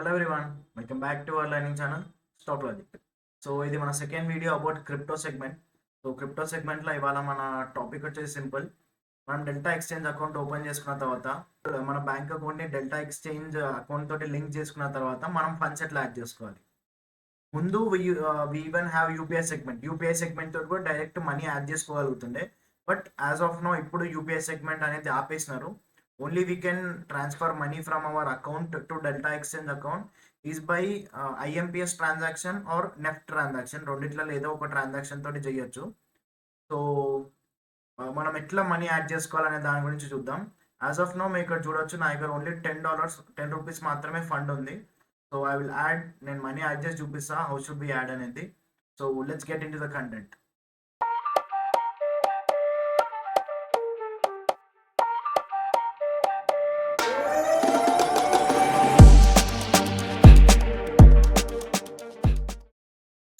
Hello everyone, welcome back to our learning channel Stock Logic. So ఇది మన second video about crypto segment. So crypto సెగ్మెంట్లో ఇవాళ మన topic వచ్చేసి simple. మనం డెల్టా ఎక్స్చేంజ్ అకౌంట్ ఓపెన్ చేసుకున్న తర్వాత మన బ్యాంక్ అకౌంట్ని డెల్టా ఎక్స్చేంజ్ అకౌంట్ తోటి లింక్ చేసుకున్న తర్వాత మనం ఫండ్స్ ఎట్లా యాడ్ చేసుకోవాలి. ముందు we even have UPI segment. UPI segment తోటి కూడా డైరెక్ట్ మనీ యాడ్ చేసుకోగలుగుతుండే. బట్ యాజ్ ఆఫ్ నో ఇప్పుడు యూపీఐ సెగ్మెంట్ అనేది ఆపేసినారు. Only we can transfer money from our account to Delta exchange account is by IMPS transaction or NEFT transaction. రెండిట్లలో ఏదో ఒక transaction తోటి చేయొచ్చు. సో మనం ఎట్లా మనీ యాడ్ చేసుకోవాలనే దాని గురించి చూద్దాం. యాజ్ ఆఫ్ నో మీరు ఇక్కడ చూడొచ్చు, నా దగ్గర ఓన్లీ $10 మాత్రమే ఫండ్ ఉంది. సో ఐ విల్ యాడ్, నేను మనీ యాడ్ చేసి చూపిస్తా హౌ షుడ్ బి యాడ్ అనేది. So let's get in to the content.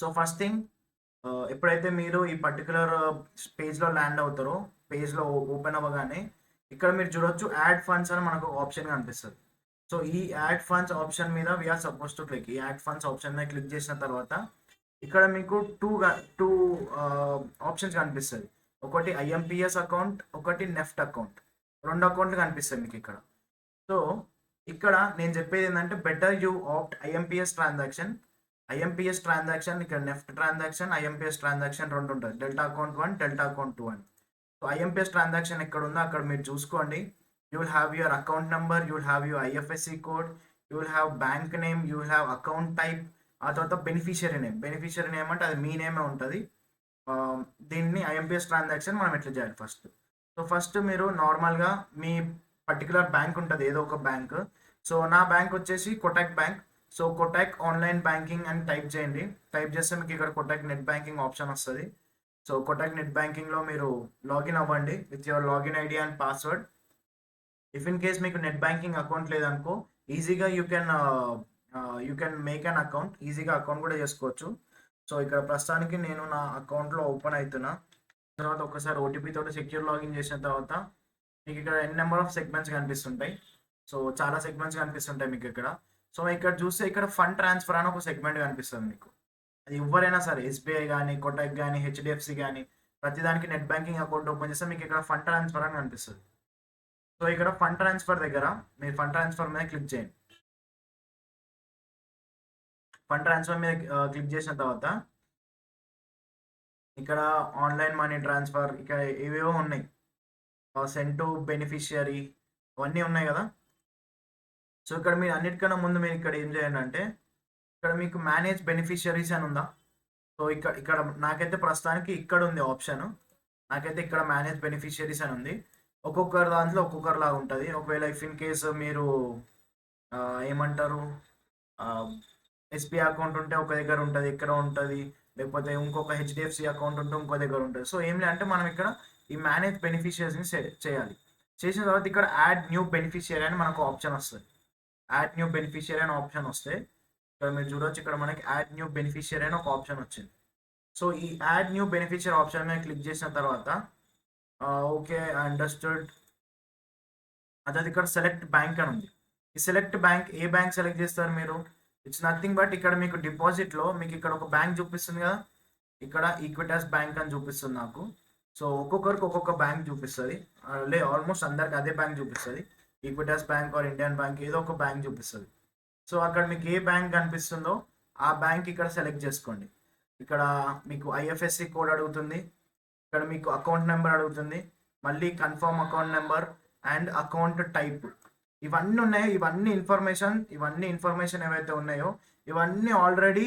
So first thing, ఎప్పుడైతే మీరు ఈ పర్టికులర్ పేజ్లో ల్యాండ్ అవుతారో, పేజ్లో ఓపెన్ అవ్వగానే ఇక్కడ మీరు చూడొచ్చు యాడ్ ఫండ్స్ అని మనకు ఒక ఆప్షన్ కనిపిస్తుంది. సో ఈ యాడ్ ఫండ్స్ ఆప్షన్ మీద వీఆర్ సపోజ్ టు క్లిక్. ఈ యాడ్ ఫండ్స్ ఆప్షన్ మీద క్లిక్ చేసిన తర్వాత ఇక్కడ మీకు టూ ఆప్షన్స్ కనిపిస్తుంది. ఒకటి ఐఎంపిఎస్ అకౌంట్, ఒకటి నెఫ్ట్ అకౌంట్. రెండు అకౌంట్లు కనిపిస్తాయి మీకు ఇక్కడ. సో ఇక్కడ నేను చెప్పేది ఏంటంటే better you opt IMPS transaction. IMPS transaction, ఇక్కడ నెఫ్ట్ ట్రాన్సాక్షన్, ఐఎంపిఎస్ ట్రాన్సాక్షన్ రెండు ఉంటుంది. డెల్టా అకౌంట్ 1, డెల్టా అకౌంట్ 2 అని. సో ఐఎంపిఎస్ ట్రాన్సాక్షన్ ఎక్కడ ఉందో అక్కడ మీరు చూసుకోండి. You will have your account number, you will have your IFSC code, you will have bank name, you will have account type, ఆ తర్వాత బెనిఫిషియరీ నేమ్. బెనిఫిషియరీ నేమ్ అంటే అది మీ నేమే ఉంటుంది. దీన్ని ఐఎంపిఎస్ ట్రాన్సాక్షన్ మనం ఎట్లా చేయాలి ఫస్ట్. సో ఫస్ట్ మీరు నార్మల్గా మీ పర్టికులర్ బ్యాంక్ ఉంటుంది, ఏదో ఒక బ్యాంక్. సో నా బ్యాంక్ వచ్చేసి Kotak bank. So Kotak online banking అని టైప్ చేయండి. టైప్ చేస్తే మీకు ఇక్కడ కోటక్ నెట్ బ్యాంకింగ్ ఆప్షన్ వస్తుంది. సో కోటక్ నెట్ బ్యాంకింగ్లో మీరు లాగిన్ అవ్వండి with your login ID and password. If in case మీకు నెట్ బ్యాంకింగ్ అకౌంట్ లేదనుకో, ఈజీగా you can make an account. ఈజీగా అకౌంట్ కూడా చేసుకోవచ్చు. సో ఇక్కడ ప్రస్తుతానికి నేను నా అకౌంట్లో ఓపెన్ అవుతున్నా. తర్వాత ఒకసారి ఓటీపీ తోటి సెక్యూర్ లాగిన్ చేసిన తర్వాత మీకు ఇక్కడ ఎన్ నెంబర్ ఆఫ్ సెగ్మెంట్స్ కనిపిస్తుంటాయి. సో చాలా సెగ్మెంట్స్ కనిపిస్తుంటాయి మీకు ఇక్కడ. సో ఇక్కడ చూస్తే ఇక్కడ ఫండ్ ట్రాన్స్ఫర్ అని ఒక సెగ్మెంట్ కనిపిస్తుంది మీకు. అది ఎవరైనా సరే, ఎస్బీఐ కానీ, కోటక్ కానీ, హెచ్డిఎఫ్సి కానీ, ప్రతిదానికి నెట్ బ్యాంకింగ్ అకౌంట్ ఓపెన్ చేస్తే మీకు ఇక్కడ ఫండ్ ట్రాన్స్ఫర్ అని కనిపిస్తుంది. సో ఇక్కడ ఫండ్ ట్రాన్స్ఫర్ దగ్గర మీరు ఫండ్ ట్రాన్స్ఫర్ మీద క్లిక్ చేయండి. ఫండ్ ట్రాన్స్ఫర్ మీద క్లిక్ చేసిన తర్వాత ఇక్కడ ఆన్లైన్ మనీ ట్రాన్స్ఫర్, ఇక్కడ ఏవేవో ఉన్నాయి, సెండ్ టు బెనిఫిషియరీ, అవన్నీ ఉన్నాయి కదా. సో ఇక్కడ మీరు అన్నిటికన్నా ముందు మీరు ఇక్కడ ఏం చేయండి అంటే, ఇక్కడ మీకు మేనేజ్ బెనిఫిషియరీస్ అని ఉందా. సో ఇక్కడ నాకైతే ప్రస్తుతానికి ఇక్కడ ఉంది ఆప్షన్. నాకైతే ఇక్కడ మేనేజ్ బెనిఫిషియరీస్ అని ఉంది. ఒక్కొక్కరు దాంట్లో ఒక్కొక్కరిలాగా ఉంటుంది. ఒకవేళ ఇఫ్ ఇన్ కేసు మీరు ఏమంటారు, ఎస్బీఐ అకౌంట్ ఉంటే ఒక దగ్గర ఉంటుంది, ఇక్కడ ఉంటుంది. లేకపోతే ఇంకొక హెచ్డిఎఫ్సి అకౌంట్ ఉంటే ఇంకో దగ్గర ఉంటుంది. సో ఏం లేదంటే మనం ఇక్కడ ఈ మేనేజ్ బెనిఫిషియరీస్ని చేయాలి. చేసిన తర్వాత ఇక్కడ యాడ్ న్యూ బెనిఫిషియరీ అని మనకు ఆప్షన్ వస్తుంది. యాడ్ న్యూ బెనిఫిషియరీ అని ఆప్షన్ వస్తే ఇక్కడ మీరు చూడవచ్చు, ఇక్కడ మనకి యాడ్ న్యూ బెనిఫిషియరీ అని ఒక ఆప్షన్ వచ్చింది. సో ఈ యాడ్ న్యూ బెనిఫిషియరీ ఆప్షన్ మీద క్లిక్ చేసిన తర్వాత ఓకే అండర్స్టూడ్, అదే ఇక్కడ సెలెక్ట్ బ్యాంక్ అని ఉంది. ఈ సెలెక్ట్ బ్యాంక్, ఏ బ్యాంక్ సెలెక్ట్ చేస్తారు మీరు? ఇట్స్ నథింగ్ బట్ ఇక్కడ మీకు డిపాజిట్లో మీకు ఇక్కడ ఒక బ్యాంక్ చూపిస్తుంది కదా, ఇక్కడ ఈక్విటాస్ బ్యాంక్ అని చూపిస్తుంది నాకు. సో ఒక్కొక్కరికి ఒక్కొక్క బ్యాంక్ చూపిస్తుంది, ఆల్మోస్ట్ అందరికి అదే బ్యాంక్ చూపిస్తుంది. Equitas bank or Indian bank, ఏదో ఒక బ్యాంక్ చూపిస్తుంది. సో అక్కడ మీకు ఏ బ్యాంక్ కనిపిస్తుందో ఆ బ్యాంక్ ఇక్కడ సెలెక్ట్ చేసుకోండి. ఇక్కడ మీకు ఐఎఫ్ఎస్సి కోడ్ అడుగుతుంది, ఇక్కడ మీకు అకౌంట్ నెంబర్ అడుగుతుంది, మళ్ళీ confirm account number and account type, ఇవన్నీ ఉన్నాయి. ఇవన్నీ ఇన్ఫర్మేషన్ ఏవైతే ఉన్నాయో ఇవన్నీ ఆల్రెడీ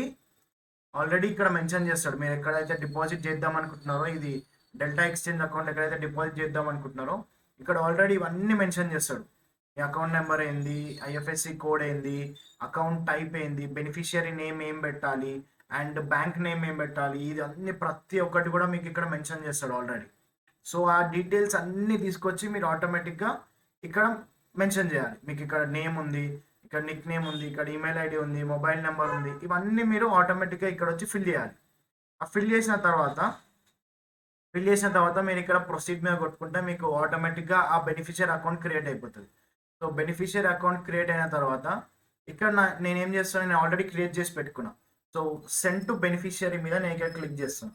ఇక్కడ మెన్షన్ చేస్తాడు. మీరు ఎక్కడైతే డిపాజిట్ చేద్దాం అనుకుంటున్నారో, ఇది డెల్టా ఎక్స్చేంజ్ అకౌంట్ ఎక్కడైతే డిపాజిట్ చేద్దాం అనుకుంటున్నారో ఇక్కడ ఆల్రెడీ ఇవన్నీ మెన్షన్ చేస్తాడు. ఈ అకౌంట్ నెంబర్ ఏంది, ఐఎఫ్ఎస్సి కోడ్ ఏంది, అకౌంట్ టైప్ ఏంది, బెనిఫిషియరీ నేమ్ ఏం పెట్టాలి అండ్ బ్యాంక్ నేమ్ ఏం పెట్టాలి, ఇది అన్ని ప్రతి ఒక్కటి కూడా మీకు ఇక్కడ మెన్షన్ చేస్తాడు ఆల్రెడీ. సో ఆ డీటెయిల్స్ అన్నీ తీసుకొచ్చి మీరు ఆటోమేటిక్గా ఇక్కడ మెన్షన్ చేయాలి. మీకు ఇక్కడ నేమ్ ఉంది, ఇక్కడ నిక్ నేమ్ ఉంది, ఇక్కడ ఈమెయిల్ ఐడి ఉంది, మొబైల్ నెంబర్ ఉంది, ఇవన్నీ మీరు ఆటోమేటిక్గా ఇక్కడ వచ్చి ఫిల్ చేయాలి. ఆ ఫిల్ చేసిన తర్వాత మీరు ఇక్కడ ప్రొసీడ్ మీద కొట్టుకుంటే మీకు ఆటోమేటిక్గా ఆ బెనిఫిషియరీ అకౌంట్ క్రియేట్ అయిపోతుంది. సో బెనిఫిషియరీ అకౌంట్ క్రియేట్ అయిన తర్వాత ఇక్కడ నేనేం చేస్తాను, నేను ఆల్రెడీ క్రియేట్ చేసి పెట్టుకున్నా. సో సెండ్ టు బెనిఫిషియరీ మీద నేను ఇక్కడ క్లిక్ చేస్తాను.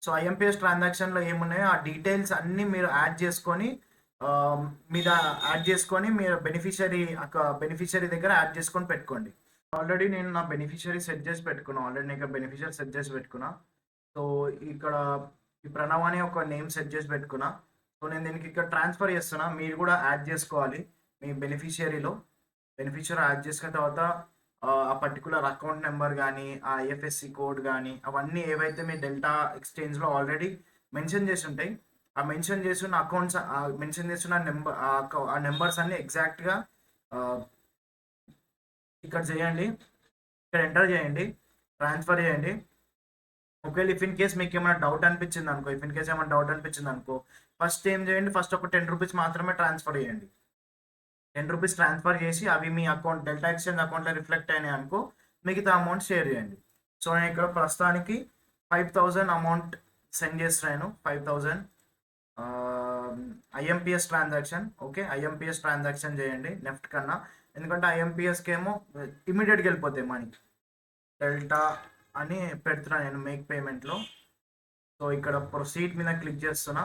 సో ఐఎంపిఎస్ ట్రాన్సాక్షన్లో ఏమున్నాయో ఆ డీటెయిల్స్ అన్నీ మీరు యాడ్ చేసుకొని మీద యాడ్ చేసుకొని మీరు బెనిఫిషియరీ దగ్గర యాడ్ చేసుకొని పెట్టుకోండి. ఆల్రెడీ నేను నా బెనిఫిషియరీ సెట్ చేసి పెట్టుకున్నా. ఆల్రెడీ నేను బెనిఫిషియరీ సెట్ చేసి పెట్టుకున్నా. సో ఇక్కడ ఈ ప్రణవ్ అనే ఒక నేమ్ సెట్ చేసి పెట్టుకున్నా. సో నేను దీనికి ఇక్కడ ట్రాన్స్ఫర్ చేస్తున్నా. మీరు కూడా యాడ్ చేసుకోవాలి మీ బెనిఫిషియరీ యాడ్ చేసుకున్న తర్వాత ఆ పర్టికులర్ అకౌంట్ నెంబర్ కానీ ఆ ఐఎఫ్ఎస్సి కోడ్ కానీ అవన్నీ ఏవైతే మీ డెల్టా ఎక్స్చేంజ్లో ఆల్రెడీ మెన్షన్ చేసి ఉంటాయి, ఆ మెన్షన్ చేస్తున్న అకౌంట్స్ మెన్షన్ చేస్తున్న ఆ నెంబర్స్ అన్ని ఎగ్జాక్ట్గా ఇక్కడ చేయండి. ఇక్కడ ఎంటర్ చేయండి, ట్రాన్స్ఫర్ చేయండి. ఒకవేళ ఇఫ్ ఇన్ కేస్ మీకు ఏమైనా డౌట్ అనిపించింది అనుకో, ఫస్ట్ ఏం చేయండి, ఫస్ట్ ఒక 10 రూపీస్ మాత్రమే ట్రాన్స్ఫర్ చేయండి. 10 రూపీస్ ట్రాన్స్ఫర్ చేసి అవి మీ అకౌంట్ డెల్టా ఎక్స్చేంజ్ అకౌంట్లో రిఫ్లెక్ట్ అయినాయి అనుకో, మిగతా అమౌంట్ షేర్ చేయండి. సో నేను ఇక్కడ ప్రస్తుతానికి 5000 అమౌంట్ సెండ్ చేస్తున్నాను. 5000 IMPS transaction. Okay, IMPS transaction చేయండి నెఫ్ట్ కన్నా, ఎందుకంటే ఐఎంపిఎస్కి ఏమో ఇమీడియట్గా వెళ్ళిపోతాయి మనీ. డెల్టా అని పెడుతున్నా నేను మేక్ పేమెంట్లో. సో ఇక్కడ ప్రొసీడ్ మీద క్లిక్ చేస్తున్నా.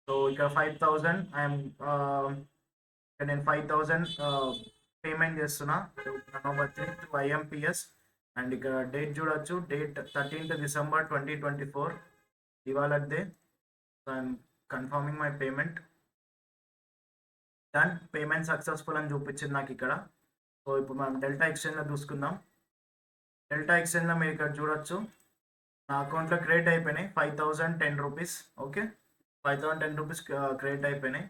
సో ఇక్కడ 5000 నేను 5000 పేమెంట్ చేస్తున్నా ఐఎంపిఎస్. అండ్ ఇక్కడ డేట్ చూడొచ్చు, డేట్ 13th December 2024 ఇవాళదే. So I'm confirming my payment. Done, payment successful అని చూపించింది నాకు ఇక్కడ. సో ఇప్పుడు మనం డెల్టా ఎక్స్చేంజ్లో చూసుకుందాం. డెల్టా ఎక్స్చేంజ్లో మీరు ఇక్కడ చూడొచ్చు నా అకౌంట్లో క్రెడిట్ అయిపోయినాయి 5010 రూపీస్. ఓకే, 5010 రూపీస్ క్రెడిట్ అయిపోయినాయి.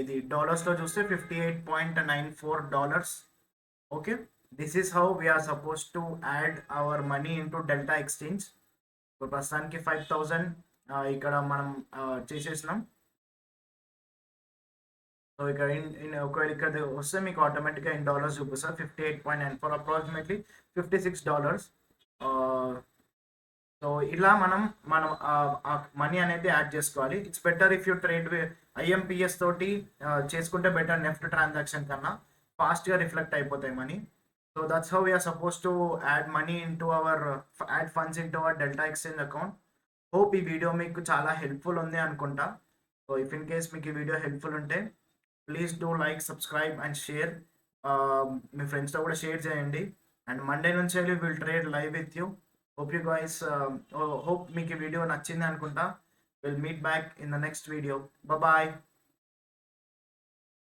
ఇది డాలర్స్లో చూస్తే $58.94. Okay, this is how we are suppose to add our money into Delta Exchange. ఇప్పుడు ప్రస్తుతానికి 5000 ఇక్కడ మనం చేసేసినాం. సో ఇక్కడ ఒకవేళ ఇక్కడ వస్తే మీకు ఆటోమేటిక్గా ఇన్ డాలర్స్ చూపిస్తారు. 58.94 అప్రాక్సిమేట్లీ $56. సో ఇలా మనం మనీ అనేది యాడ్ చేసుకోవాలి. It's better if you trade IMPS తోటి చేసుకుంటే బెటర్. నెఫ్ట్ ట్రాన్సాక్షన్ కన్నా ఫాస్ట్గా రిఫ్లెక్ట్ అయిపోతాయి money. So that's how we are suppose to add money into add funds into our Delta exchange account. Hope ఈ వీడియో మీకు చాలా హెల్ప్ఫుల్ ఉంది అనుకుంటా. సో ఇఫ్ ఇన్ కేస్ మీకు ఈ వీడియో హెల్ప్ఫుల్ ఉంటే please do like, subscribe and share. మీ ఫ్రెండ్స్తో కూడా షేర్ చేయండి. అండ్ మండే నుంచి will trade live with you. Hope you guys hope మీకు ఈ వీడియో నచ్చింది అనుకుంటా. We'll meet back in the next video. Bye bye.